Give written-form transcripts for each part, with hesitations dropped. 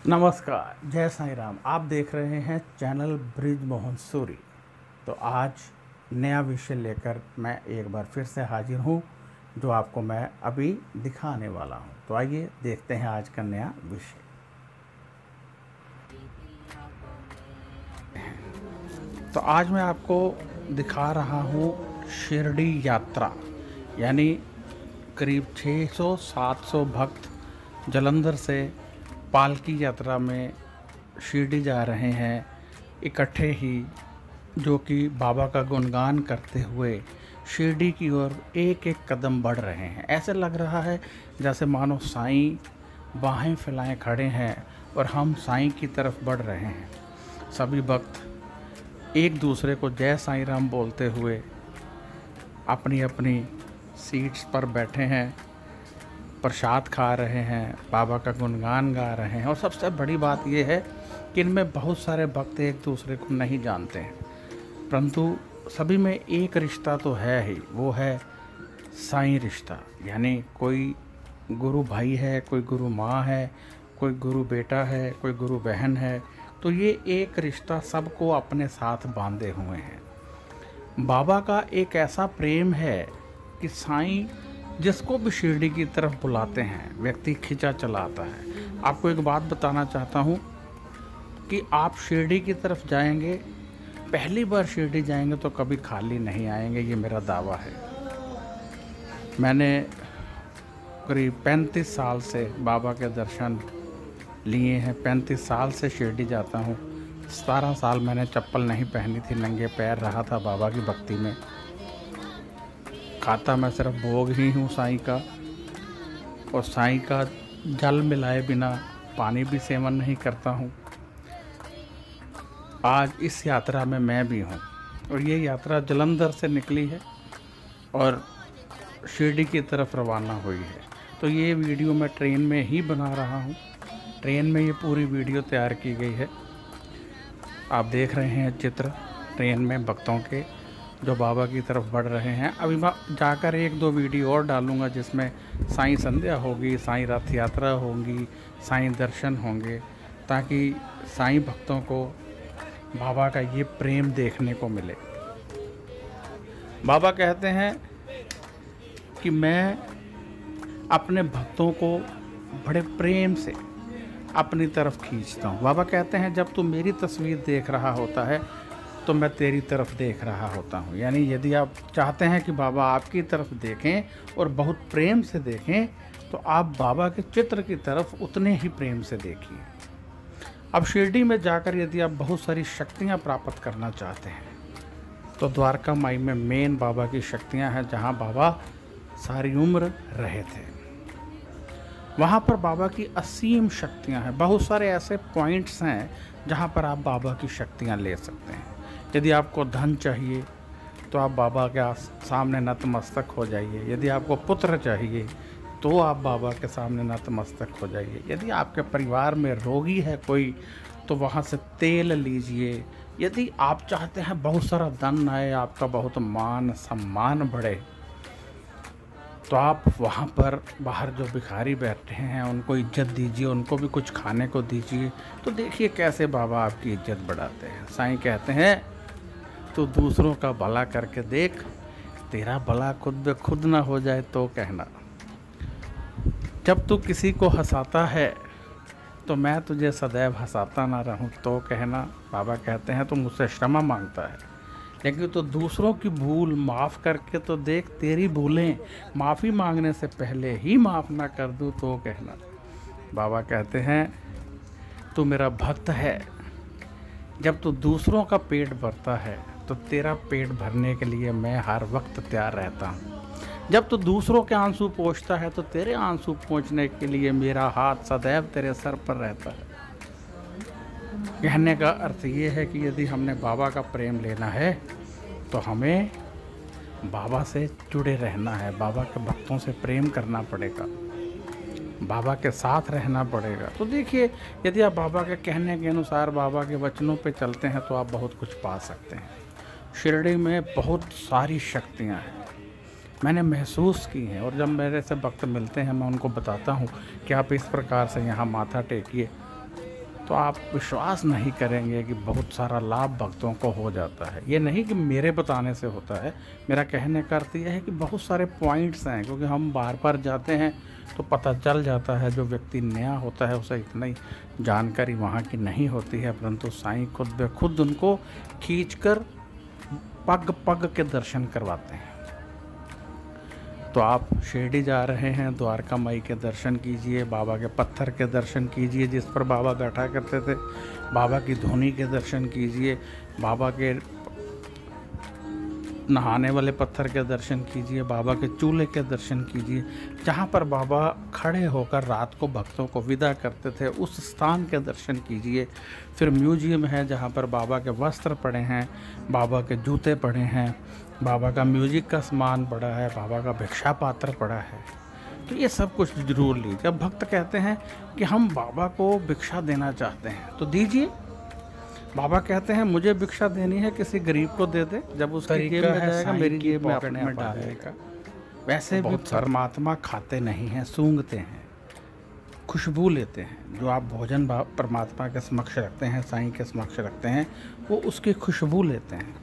नमस्कार, जय साईं राम। आप देख रहे हैं चैनल ब्रिज मोहन सूरी। तो आज नया विषय लेकर मैं एक बार फिर से हाजिर हूँ, जो आपको मैं अभी दिखाने वाला हूँ। तो आइए देखते हैं आज का नया विषय। तो आज मैं आपको दिखा रहा हूँ शिरडी यात्रा, यानी करीब 600-700 भक्त जालंधर से पालकी यात्रा में शिरडी जा रहे हैं, इकट्ठे ही, जो कि बाबा का गुणगान करते हुए शिरडी की ओर एक एक कदम बढ़ रहे हैं। ऐसे लग रहा है जैसे मानो साईं बाहें फैलाए खड़े हैं और हम साईं की तरफ बढ़ रहे हैं। सभी भक्त एक दूसरे को जय साईं राम बोलते हुए अपनी अपनी सीट्स पर बैठे हैं, प्रसाद खा रहे हैं, बाबा का गुणगान गा रहे हैं। और सबसे बड़ी बात यह है कि इनमें बहुत सारे भक्त एक दूसरे को नहीं जानते हैं, परंतु सभी में एक रिश्ता तो है ही, वो है साईं रिश्ता। यानी कोई गुरु भाई है, कोई गुरु माँ है, कोई गुरु बेटा है, कोई गुरु बहन है। तो ये एक रिश्ता सबको अपने साथ बांधे हुए हैं। बाबा का एक ऐसा प्रेम है कि साईं जिसको भी शिरडी की तरफ बुलाते हैं, व्यक्ति खिंचा चला आता है। आपको एक बात बताना चाहता हूँ कि आप शिरडी की तरफ जाएंगे, पहली बार शिरडी जाएंगे तो कभी खाली नहीं आएंगे, ये मेरा दावा है। मैंने करीब 35 साल से बाबा के दर्शन लिए हैं, 35 साल से शिरडी जाता हूँ। 17 साल मैंने चप्पल नहीं पहनी थी, नंगे पैर रहा था बाबा की भक्ति में। खाता मैं सिर्फ भोग ही हूँ साईं का, और साईं का जल मिलाए बिना पानी भी सेवन नहीं करता हूँ। आज इस यात्रा में मैं भी हूँ, और ये यात्रा जालंधर से निकली है और शिरडी की तरफ रवाना हुई है। तो ये वीडियो मैं ट्रेन में ही बना रहा हूँ, ट्रेन में ये पूरी वीडियो तैयार की गई है। आप देख रहे हैं चित्र ट्रेन में भक्तों के जो बाबा की तरफ बढ़ रहे हैं। अभी मैं जाकर 1-2 वीडियो और डालूंगा, जिसमें साईं संध्या होगी, साईं रथ यात्रा होंगी, साईं दर्शन होंगे, ताकि साईं भक्तों को बाबा का ये प्रेम देखने को मिले। बाबा कहते हैं कि मैं अपने भक्तों को बड़े प्रेम से अपनी तरफ खींचता हूँ। बाबा कहते हैं जब तू मेरी तस्वीर देख रहा होता है तो मैं तेरी तरफ देख रहा होता हूँ। यानी यदि आप चाहते हैं कि बाबा आपकी तरफ देखें और बहुत प्रेम से देखें, तो आप बाबा के चित्र की तरफ उतने ही प्रेम से देखिए। अब शिरडी में जाकर यदि आप बहुत सारी शक्तियाँ प्राप्त करना चाहते हैं, तो द्वारका माई में मेन बाबा की शक्तियाँ हैं, जहाँ बाबा सारी उम्र रहे थे। वहाँ पर बाबा की असीम शक्तियाँ हैं। बहुत सारे ऐसे पॉइंट्स हैं जहाँ पर आप बाबा की शक्तियाँ ले सकते हैं। यदि आपको धन चाहिए तो आप बाबा के सामने नतमस्तक हो जाइए। यदि आपको पुत्र चाहिए तो आप बाबा के सामने नतमस्तक हो जाइए। यदि आपके परिवार में रोगी है कोई, तो वहाँ से तेल लीजिए। यदि आप चाहते हैं बहुत सारा धन आए, आपका बहुत मान सम्मान बढ़े, तो आप वहाँ पर बाहर जो भिखारी बैठे हैं उनको इज्जत दीजिए, उनको भी कुछ खाने को दीजिए। तो देखिए कैसे बाबा आपकी इज्जत बढ़ाते हैं। साईं कहते हैं तो दूसरों का भला करके देख, तेरा भला खुद ब खुद ना हो जाए तो कहना। जब तू किसी को हंसाता है तो मैं तुझे सदैव हंसाता ना रहूं तो कहना। बाबा कहते हैं तो मुझसे क्षमा मांगता है, लेकिन तो दूसरों की भूल माफ़ करके तो देख, तेरी भूलें माफ़ी मांगने से पहले ही माफ़ ना कर दूं तो कहना। बाबा कहते हैं तू मेरा भक्त है, जब तू दूसरों का पेट भरता है तो तेरा पेट भरने के लिए मैं हर वक्त तैयार रहता हूँ। जब तू दूसरों के आंसू पोंछता है तो तेरे आंसू पोंछने के लिए मेरा हाथ सदैव तेरे सर पर रहता है। कहने का अर्थ ये है कि यदि हमने बाबा का प्रेम लेना है तो हमें बाबा से जुड़े रहना है, बाबा के भक्तों से प्रेम करना पड़ेगा, बाबा के साथ रहना पड़ेगा। तो देखिए, यदि आप बाबा के कहने के अनुसार, बाबा के वचनों पे चलते हैं तो आप बहुत कुछ पा सकते हैं। शिरडी में बहुत सारी शक्तियाँ हैं, मैंने महसूस की हैं, और जब मेरे से भक्त मिलते हैं मैं उनको बताता हूँ कि आप इस प्रकार से यहाँ माथा टेकिए तो आप विश्वास नहीं करेंगे कि बहुत सारा लाभ भक्तों को हो जाता है। ये नहीं कि मेरे बताने से होता है, मेरा कहने का अर्थ यह है कि बहुत सारे पॉइंट्स हैं, क्योंकि हम बार बार जाते हैं तो पता चल जाता है। जो व्यक्ति नया होता है उसे इतनी जानकारी वहाँ की नहीं होती है, परंतु साईं खुद ब खुद उनको खींचकर पग पग के दर्शन करवाते हैं। तो आप शिरडी जा रहे हैं, द्वारका माई के दर्शन कीजिए, बाबा के पत्थर के दर्शन कीजिए जिस पर बाबा बैठा करते थे, बाबा की धुनी के दर्शन कीजिए, बाबा के नहाने वाले पत्थर के दर्शन कीजिए, बाबा के चूल्हे के दर्शन कीजिए, जहाँ पर बाबा खड़े होकर रात को भक्तों को विदा करते थे उस स्थान के दर्शन कीजिए। फिर म्यूजियम है जहाँ पर बाबा के वस्त्र पड़े हैं, बाबा के जूते पड़े हैं, बाबा का म्यूजिक का सामान पड़ा है, बाबा का भिक्षा पात्र पड़ा है। तो ये सब कुछ जरूर लीजिए। अब भक्त कहते हैं कि हम बाबा को भिक्षा देना चाहते हैं, तो दीजिए। बाबा कहते हैं मुझे भिक्षा देनी है, किसी गरीब को दे दे, जब उसकी जेब में जाएगा मेरी जेब में अपने में डालने का। वैसे भी परमात्मा खाते नहीं हैं, सूंघते हैं, खुशबू लेते हैं। जो आप भोजन परमात्मा के समक्ष रखते हैं, साईं के समक्ष रखते हैं, वो उसकी खुशबू लेते हैं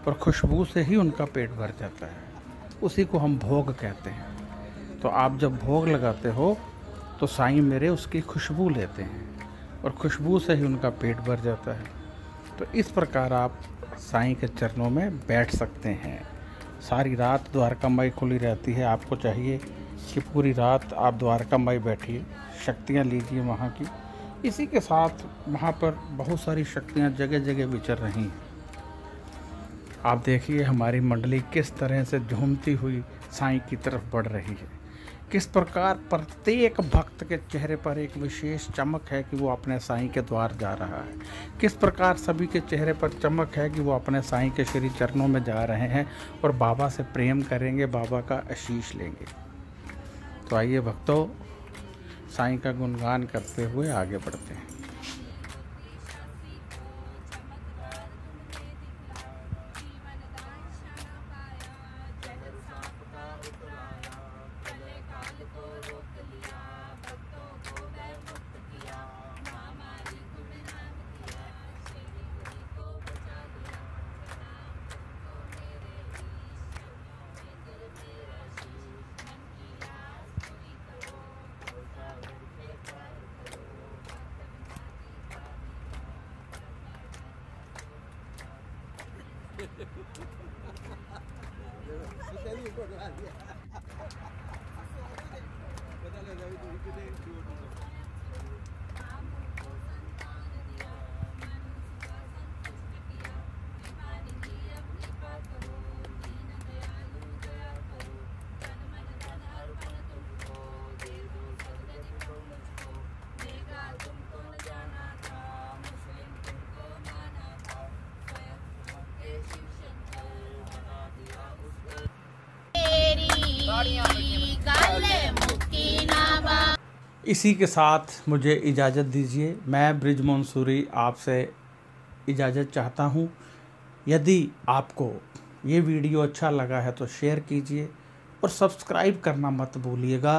और खुशबू से ही उनका पेट भर जाता है। उसी को हम भोग कहते हैं। तो आप जब भोग लगाते हो तो साईं मेरे उसकी खुशबू लेते हैं और खुशबू से ही उनका पेट भर जाता है। तो इस प्रकार आप साईं के चरणों में बैठ सकते हैं। सारी रात द्वारका माई खुली रहती है। आपको चाहिए कि पूरी रात आप द्वारका माई बैठिए, शक्तियाँ लीजिए वहाँ की। इसी के साथ वहाँ पर बहुत सारी शक्तियाँ जगह जगह विचर रही हैं। आप देखिए हमारी मंडली किस तरह से झूमती हुई साईं की तरफ बढ़ रही है। किस प्रकार प्रत्येक भक्त के चेहरे पर एक विशेष चमक है कि वो अपने साईं के द्वार जा रहा है। किस प्रकार सभी के चेहरे पर चमक है कि वो अपने साईं के श्री चरणों में जा रहे हैं और बाबा से प्रेम करेंगे, बाबा का आशीष लेंगे। तो आइए भक्तों, साईं का गुणगान करते हुए आगे बढ़ते हैं। इसी के साथ मुझे इजाज़त दीजिए। मैं ब्रिजमोहन सूरी आपसे इजाज़त चाहता हूँ। यदि आपको ये वीडियो अच्छा लगा है तो शेयर कीजिए और सब्सक्राइब करना मत भूलिएगा।